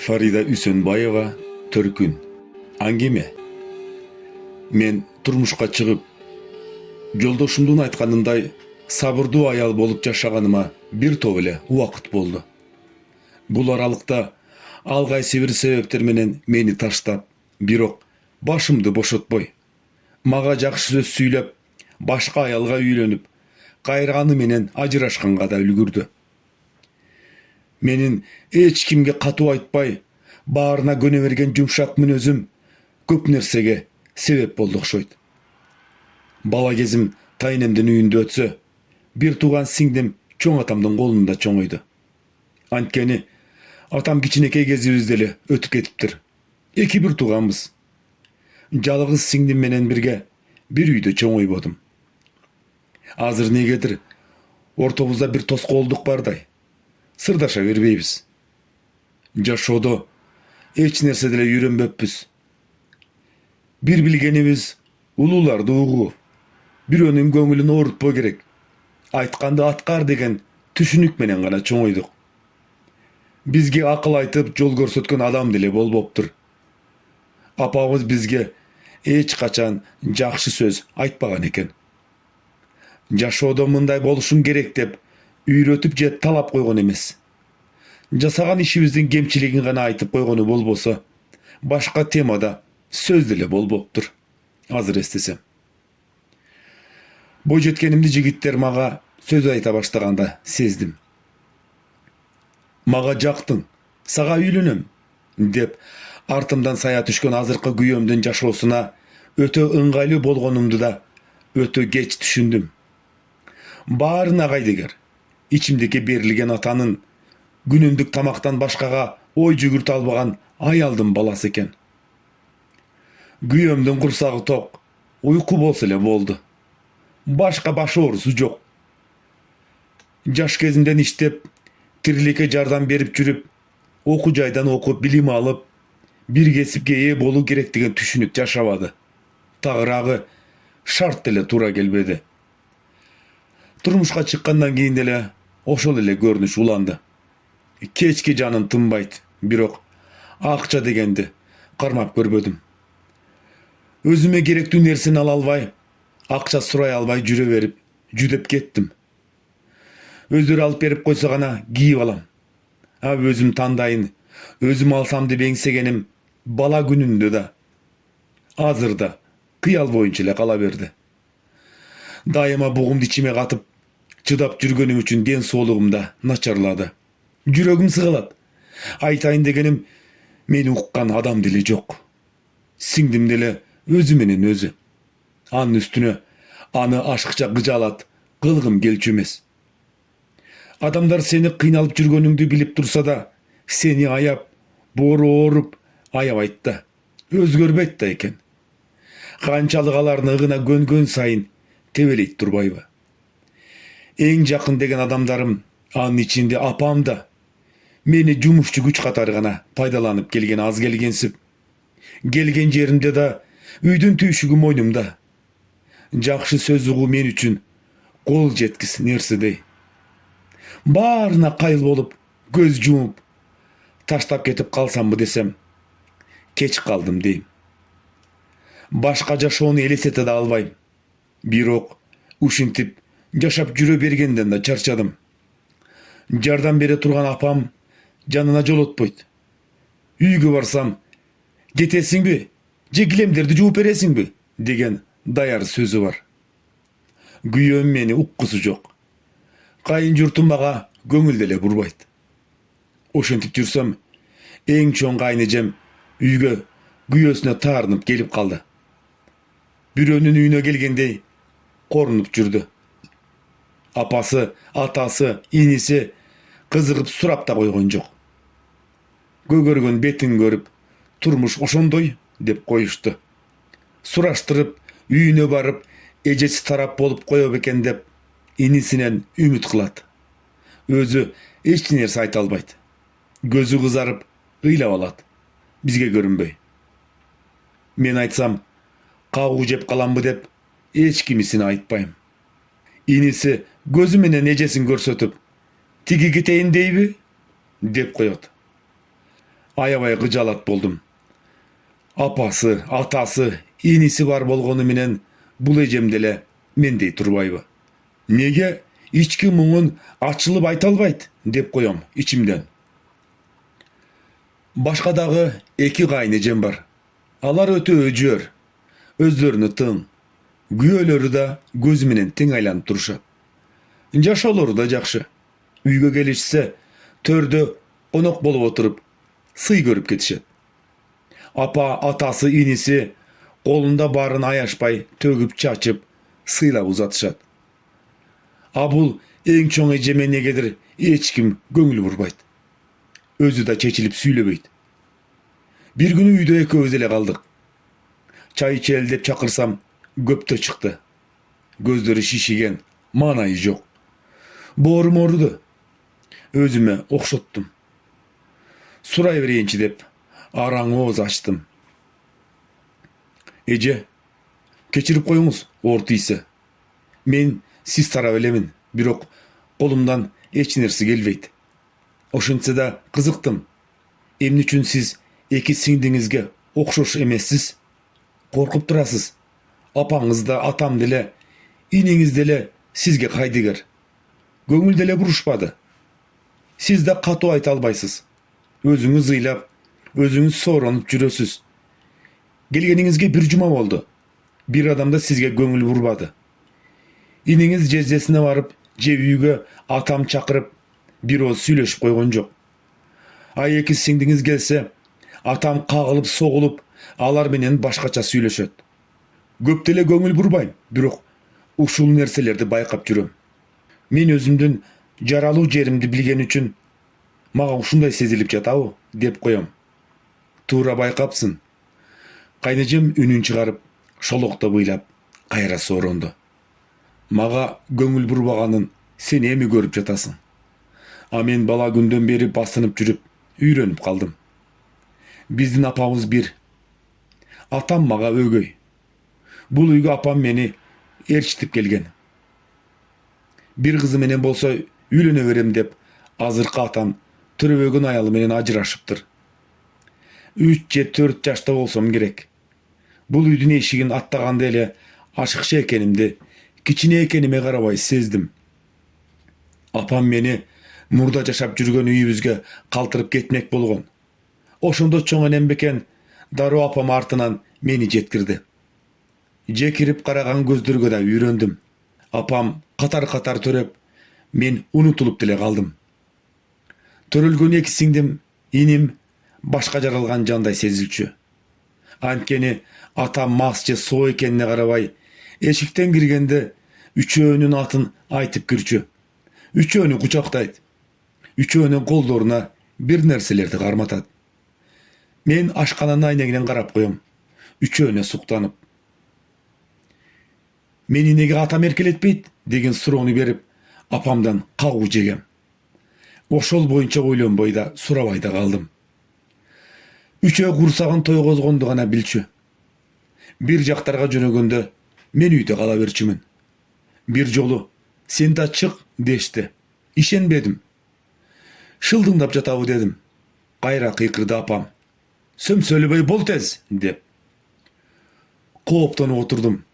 Фарида Үсөнбаева, Төркүн. Аңгеме. Мен турмушка чыгып, жолдошумдун айтканындай сабырдуу аял болуп жашаганыма бир топ эле убакыт болду. Бул аралыкта ал кайсы бир себептер менен мени таштап, бирок башымды бошотпой, мага жакшы сөз сүйлөп, башка аялга үйлөнүп, кайры менен ажырашканга да үлгүрдү. Менин эч кимге катуу айтпай, баарына көнө берген жумшак мүнөзүм көп нерсеге себеп болду окшойт. Бала кезим тайнемдин үйүндө өтсө, бир тууган сиңдим чоң атамдын колунда чоңойду. Анткени атам кичинекей кезибизде эле өтүп кетиптир. Эки бир тууганбыз. Жалгыз сиңдим менен бирге бир үйдө чоңойбодум. Азыр негедир ортобузда бир тоскоолдук бардай. Сырдаша бербейбиз. Жашоодо эч нерсе деле үйрөнбөппүз. Бир билгенибиз улууларды угуу, бирөөнүн көңүлүн оорутпоо керек, айтканды аткар деген түшүнүк менен гана чоңойдук. Бизге акыл айтып жол көрсөткөн адам деле болбоптур. Апабыз бизге эч качан жакшы сөз айтпаган экен. Жашоодо мындай болушуң керек деп үйрөтүп же талап койгон эмес. Жасаган ишибиздин кемчилигин гана айтып койгону болбосо, башка темада сөз деле болбоптур. Азыр эстесем. Бой жеткенимди жигиттер мага сөз айта баштаганда сездим. Мага жактың, сага үйлөнөм деп артымдан сая түшкөн азыркы күйөөмдүн жашоосуна өтө ыңгайлуу болгонумду да өтө кеч түшүндүм. Баарына кайдыгер, ичимдикке берилген атанын, күнүмдүк тамактан башкага ой жүгүртө албаган аялдын баласы экен. Күйөөмдүн курсагы ток, уйку болсо эле болду. Башка баш оорусу жок. Жаш кезимден иштеп, тириликке жардам берип жүрүп, окуу жайдан окуп, билим алып, бир кесипке ээ болуу керек деген түшүнүк жашабады. Тагыраагы шарт деле туура келбеди. Турмушка чыккандан кийин деле ошол эле көрүнүш уланды. Кечки жаным тынбайт, бирок акча дегенди кармап көрбөдүм. Өзүмө керектүү нерсени ала албай, акча сурай албай жүрө берип, жүдөп кеттим. Өздөрү алып берип койсо гана кийип алам. Өзүм тандайын, өзүм алсам деп эңсегеним бала күнүмдө да, азыр да кыял боюнча эле кала берди. Дайыма бугумду ичиме катып, чыдап жүргөнүм үчүн ден соолугум да начарлады. Жүрөгүм сыгалат. Айтайын дегеним, мени уккан адам деле жок. Сиңдим деле өзү менен өзү. Анын үстүнө аны ашыкча кыжаалат кылгым келчү эмес. Адамдар сени кыйналып жүргөнүңдү билип турса да, сени аяп, боору ооруп аябайт да, өзгөрбөйт да экен. Канчалык алардын ыгына көнгөн сайын тебелейт турбайбы? Эң жакын деген адамдарым, анын ичинде апам да, мени жумушчу күч катары гана пайдаланып келген аз келгенсип. Келген жеримде да үйдүн түйшүгү мойнумда. Жакшы сөз угуу мен үчүн кол жеткис нерседей. Баарына кайыл болуп, көз жумуп, таштап кетип калсамбы десем, кеч калдым дейм. Башка жашоону элестете да албайм. Бирок ушинтип жашап жүрө бергенден да чарчадым. Жардам бере турган апам жанына жолотпойт. Үйгө барсам, кетесиңби, же килемдерди жууп бересиңби деген даяр сөзү бар. Күйөөм мени уккусу жок. Кайын журтум мага көңүл деле бурбайт. Ошентип жүрсөм, эң чоң кайнэжем үйгө күйөөсүнө таарынып келип калды. Бирөөнүн үйүнө келгендей корунуп жүрдү. Апасы, атасы, иниси кызыгып сурап да койгон жок. Көгөргөн бетин көрүп, турмуш ошондой деп коюшту. Сураштырып, үйүнө барып, эжеси тарап болуп коё бекен деп инисинен үмүт кылат. Өзү эч нерсе айта албайт. Көзү кызарып, ыйлап алат, бизге көрүнбөй. Мен айтсам, кагуу жеп каламбы деп эч кимисине айтпайм. Иниси көзү менен эжесин көрсөтүп, тиги кетейин дейби деп коет. Аябай кыжалат болдum. Апасы, атасы, инisi бар болгону менен бул эжем деле мендей турбайбы? Неге ички муңун ачылып айта албайт деп коем ичимден. Башка дагы 2 кайын эжем бар. Алар өтө өжөр, өздөрүнө тың, күйөөлөрү да көзү менен тең айланып турушат. Жашоолору да жакшы. Үйгө келишсе, төрдө конок болуп отуруп, сый көрүп кетишет. Апа, атасы, иниси колунда барын аяшпай төгүп чачып, сыйлап узатышат. А бул эң чоң эжеме негедир эч ким көңүл бурбайт. Өзү да чечилип сүйлөбөйт. Бир күнү үйдө экөөбүз эле калдык. Чай ичели деп чакырсам, көптө чыкты. Көздөрү шишиген, маанайы жок. Боорум ооруду. Өзүмө окшоттум. Сурай берейинчи деп араң ооз ачтым. Эже, кечирип коюңуз, оор тийсе. Мен сиз тарап элемин, бирок колумдан эч нерсе келбейт. Ошентсе да кызыктым. Эмне үчүн сиз 2 сиңдиңизге окшош эмессиз? Коркуп турасыз. Апаңыз да, атам деле, иниңиз деле сизге кайдыгер. Көңүл деле бурушпады. Сиз да катуу айта албайсыз. Өзүңүз ыйлап, өзүңүз сооронуп жүрөсүз. Келгениңизге 1 жума болду. Бир адам да сизге көңүл бурбады. Иниңиз жездесине барып, же үйгө атам чакырып, бир ооз сүйлөшүп койгон жок. А 2 сиңдиңиз келсе, атам кагылып, согулуп, алар менен башкача сүйлөшөт. Көп деле көңүл бурбайм, бирок ушул нерселерди байкап жүрөм. Мен өзүмдүн жаралуу жеримди билген үчүн мага ушундай сезилип жатабы деп коем. Туура байкапсың. Кайнэжем үнүн чыгарып, шолоктоп ыйлап, кайра сооронду. Мага көңүл бурбаганын сен эми көрүп жатасың. А мен бала күндөн бери басынып жүрүп, үйрөнүп калдым. Биздин апамыз бир. Атам мага өгөй. Бул үйгө апам мени ээрчитип келген. Бир кызы менен болсо үйлөнө берем деп, азыркы атам төрөбөгөн аялы менен ажырашыптыр. 3 же 4 жашта болсом керек. Бул үйдүн эшигин аттаганда эле ашыкчы экенимди, кичине экениме карабай сездим. Апам мени мурда жашап жүргөн үйүбүзгө калтырып кетмек болгон. Ошондо чоң энем бекен дароо апам артынан мени жеткирди. Жекирип караган көздөргө да үйрөндүм. Апам катар-катар төрөп, мен унутулуп деле калдым. Төрөлгөн 2 сиңдим, иним башка жаралган жандай сезилчү. Анткени атам мас же соо экенине карабай, эшиктен киргенде үчөөнүн атын айтып кирчү. Үчөөнү кучактайт. Үчөөнүн колдоруна бир нерселерди карматат. Мен ашкананын айнегинен карап коем. Үчөөнө суктанып. Мени неге атам эркелетпейт деген суроону берип, апамдан кагуу жегем. Ошол боюнча ойлонбой да, сурабай да калдым. Үчөө курсагын тойгозгонду гана билчү. Бир жактарга жөнөгөндө мен үйдө кала берчүмүн. Бир жолу сен да чык дешти. Ишенбедим. Шылдыңдап жатабы дедим. Кайра кыйкырды апам. Сөмсөлөбөй бол тез деп. Кооптонуп отурдум.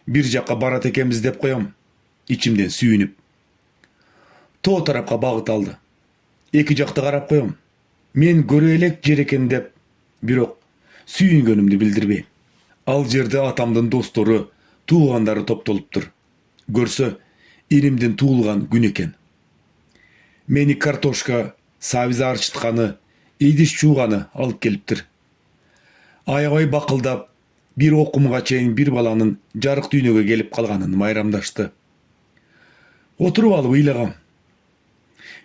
Бир жакка барат экенбиз деп коем, ичимден сүйүнүп. Тоо тарапка багыт алды. 2 жакты карап коем. Мен көрө элек жер экен деп, бирок сүйүнгөнүмдү билдирбейм. Ал жерде атамдын достору, туугандары топтолуптур. Көрсө, иримдин туулган күн экен. Мени картошка, сабиз арчытканы, идиш чууганы алып келиптир. Аябай бакылдап, бир окумга чейин бир баланын жарык дүйнөгө келип калганын майрамдашты. Отуруп алып ыйлагам.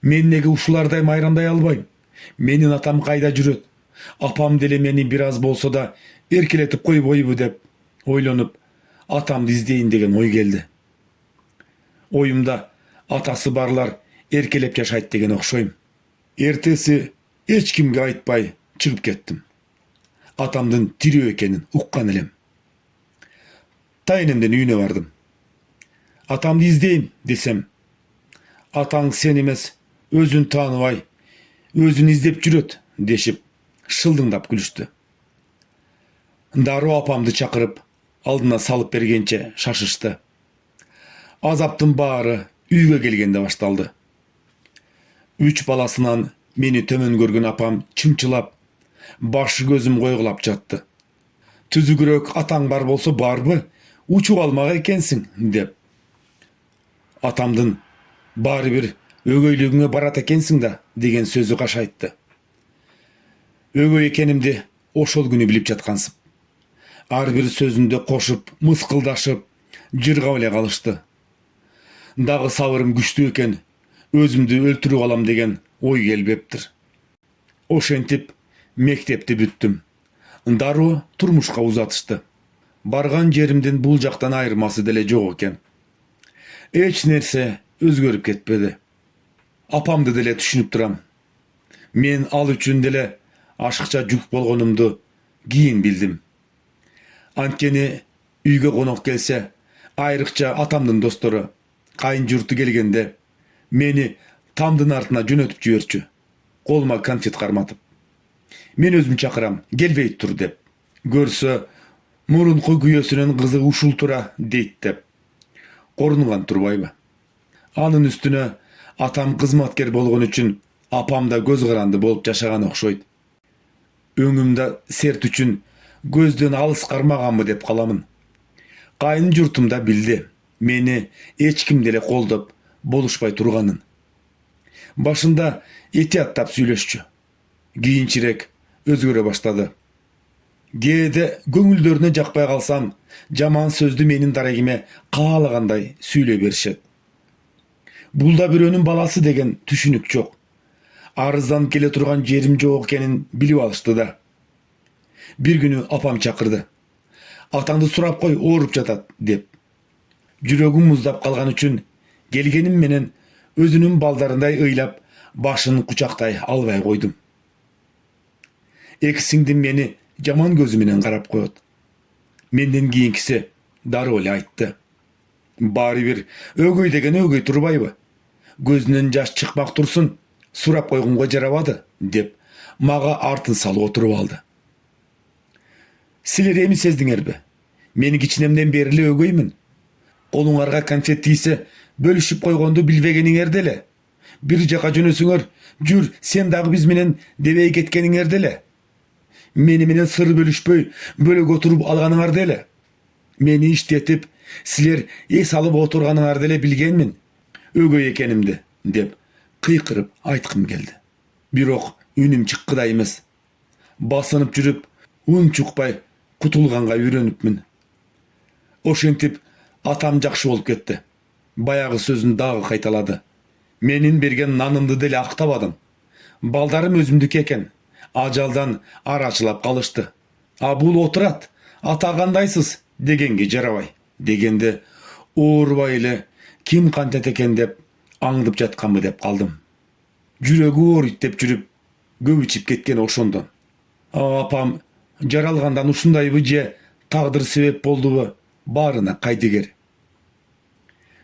Мен неге ушулардай майрамдай албайм? Менин атам кайда жүрөт? Апам деле мени бир аз болсо да эркелетип койбойбу деп ойлонуп, атамды издейин деген ой келди. Оюмда атасы барлар эркелеп жашайт деген окшойм. Эртеси эч кимге айтпай чыгып кеттим. Атамдын тирүү экенин уккан элем. Тайнемден үйүнө бардым. Атамды издейм десем, атаң сен эмес, өзүн тааныбай, өзүн издеп жүрөт дешип шылдыңдап күлüştü. Дароо апамды чакырып, алдына салып бергенче шашышты. Азаптын баары үйгө келгенде башталды. 3 баласынан мени төмөн көргөн апам чымчылап, башы көзүм койгулап жатты. Түзүгүрөөк атаң бар болсо барбы, учуп алмак экенсиң деп. Атамдын баары бир өгөйлүгүңө барат экенсиң да деген сөзү кашайтты. Өгөй экенимди ошол күнү билип жаткансып. Ар бир сөзүндө кошуп, мыскылдашып, жыргап эле калышты. Дагы сабырым күчтүү экен, өзүмдү өлтүрүп алам деген ой келбептир. Ошентип мектепти бүттүм. Дароо турмушка узатышты. Барган жеримдин бул жактан айырмасы деле жок экен. Эч нерсе өзгөрүп кетпеди. Апамды деле түшүнүп турам. Мен ал үчүн деле ашыкча жүк болгонумду кийин билдим. Анткени үйгө конок келсе, айрыкча атамдын достору, кайын журту келгенде, мени тамдын артына жөнөтүп жиберчү, колума конфет карматып. Мен өзүм чакырам, келбей тур деп. Көрсө, мурунку күйөөсүнүн кызы ушул тура дейт деп. Корунган турбайбы? Анын үстүнө атам кызматкер болгон үчүн апам да көз каранды болуп жашаган окшойт. Өңүмдө серт үчүн көздөн алыс кармаганбы деп каламын. Кайын журтум да билди, мени эч ким деле колдоп болушпай турганын. Башында этияттап сүйлөшчү. Кийинчерээк өзгөрө баштады. Кээде көңүлдөрүнө жакпай калсам, жаман сөздү менин дарегиме каалагандай сүйлөй беришет. Бул да бирөөнүн баласы деген түшүнүк жок. Арыздан келе турган жерим жок экенин билип алышты да. Бир күнү апам чакырды. Атаңды сурап кой, ооруп жатат деп. Жүрөгүм муздап калган үчүн келгеним менен өзүнүн балдарындай ыйлап, башын кучактай албай койдум. Эки сиңдим мени жаман көзү менен карап коет. Менден кийинкиси дароо эле айтты. Баары бир өгөй деген өгөй турбайбы? Көзүнөн жаш чыкмак турсун, сурап койгонго жарабады деп мага артын салып отуруп алды. Силер эми сездиңерби? Мен кичинемден бери эле өгөймүн. Колуңарга конфет тийсе, бөлүшүп койгонду билбегениңерде эле. Бир жака жөнөсүңөр, жүр, сен дагы биз менен дебей кеткениңерде эле. Мени менен сыр бөлүшпөй, бөлөк отуруп алганыңарда эле. Мени иштетип, силер эс алып отурганыңарды эле билгенмин, өгөй экенимди, деп кыйкырып айткым келди. Бирок үнүм чыккыдай эмес. Басынып жүрүп, үн чукпай кутулганга үйрөнүпмүн. Ошентип атам жакшы болуп кетти. Баягы сөзүн дагы кайталады. Менин берген нанымды деле актабадым. Балдарым өзүмдүкү экен. Ажалдан арачылап калышты. А бул отурат, ата кандайсыз дегенге жарабай. Дегенде оорубай эле ким кантет экен деп аңдып жатканбы деп калдым. Жүрөгү ооруйт деп жүрүп, көп ичип кеткен ошондон. Апам жаралгандан ушундайбы же тагдыр себеп болдубу, баарына кайдыгер.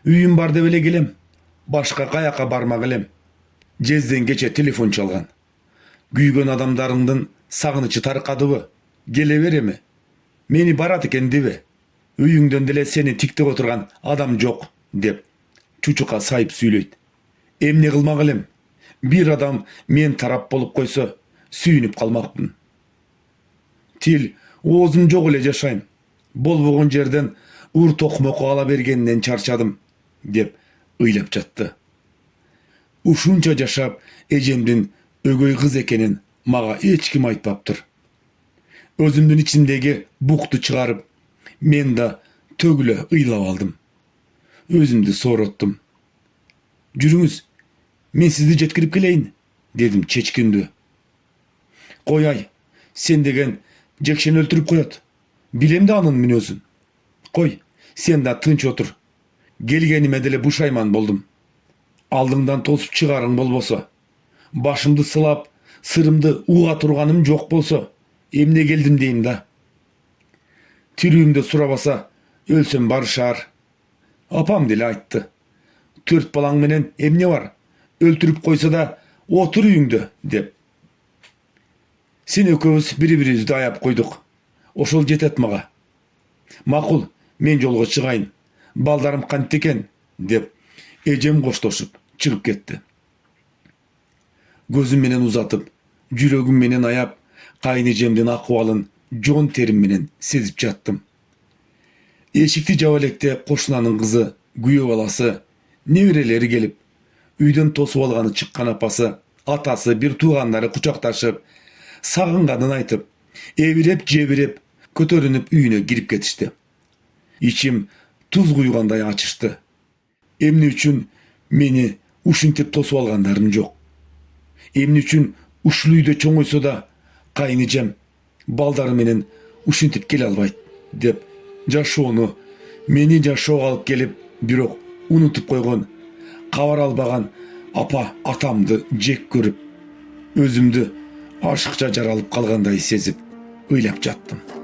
Үйүм бар деп эле келем. Башка каяка бармак элем. Жезден кече телефон чалган. Күйгөн адамдарыңдын сагынычы таркадыбы? Келе береми? Мени барат экен деби? Үйүңдөн деле сени тиктеп отурган адам жок деп чучука сайып сүйлөйт. Эмне кылмак элем? Бир адам мен тарап болуп койсо, сүйүнүп калмакмын. Тил, оозум жок эле жашайм. Болбогон жерден ур токмокко ала бергенден чарчадым, деп ыйлап жатты. Ушунча жашап, эжемдин өгөй кыз экенин мага эч ким айтпаптыр. Өзүмдүн ичимдеги букту чыгарып, мен да төгүлө ыйлап алдым. Өзүмдү соороттум. Жүрүңүз, мен сизди жеткирип келейин, дедим чечкиндүү. Кояй, сен деген жекшени өлтүрүп коет. Билем да анын мүнөзүн. Кой, сен да тынч отур. Келгениме деле бушайман болдум. Алдыңдан тосуп чыгарың болбосо, башымды сылап, сырымды уга турганым жок болсо, эмне келдим дейм да. Тирүүмдө сурабаса, өлсөм барышаар. Апам деле айтты. 4 балаң менен эмне бар? Өлтүрүп койсо да отур үйүңдө, деп. Sen ökөөбүз бири-бирибизди аяп койдук. Ошол жетет мага. Макул, мен жолго чыгайын. Балдарым кантип экен деп эжем коштошуп чыгып кетти. Көзүм менен узатып, жүрөгүм менен аяп, кайын-эжемдин акыбалын жон терим менен сезип жаттым. Эшикти жаап электе кошунанын кызы, күйөө баласы, неберелери келип, үйдөн тосуп алганы чыккан апасы, атасы, бир туугандары кучакташып, сагынганын айтып, эбиреп-жебиреп, көтөрүнүп үйүнө кирип кетишти. Ичим туз куйгандай ачышты. Эмне үчүн мени ушинтип тосуп алгандарым жок. Эмне үчүн ушул үйдө чоңойсо да кайын-эжем балдары менен ушинтип келе албайт деп жашоону мени жашоого алып келип, бирок унутуп койгон, кабар албаган апа атамды жек көрүп, өзүмдү ашыкча жаралып калгандай сезип ыйлап жаттым.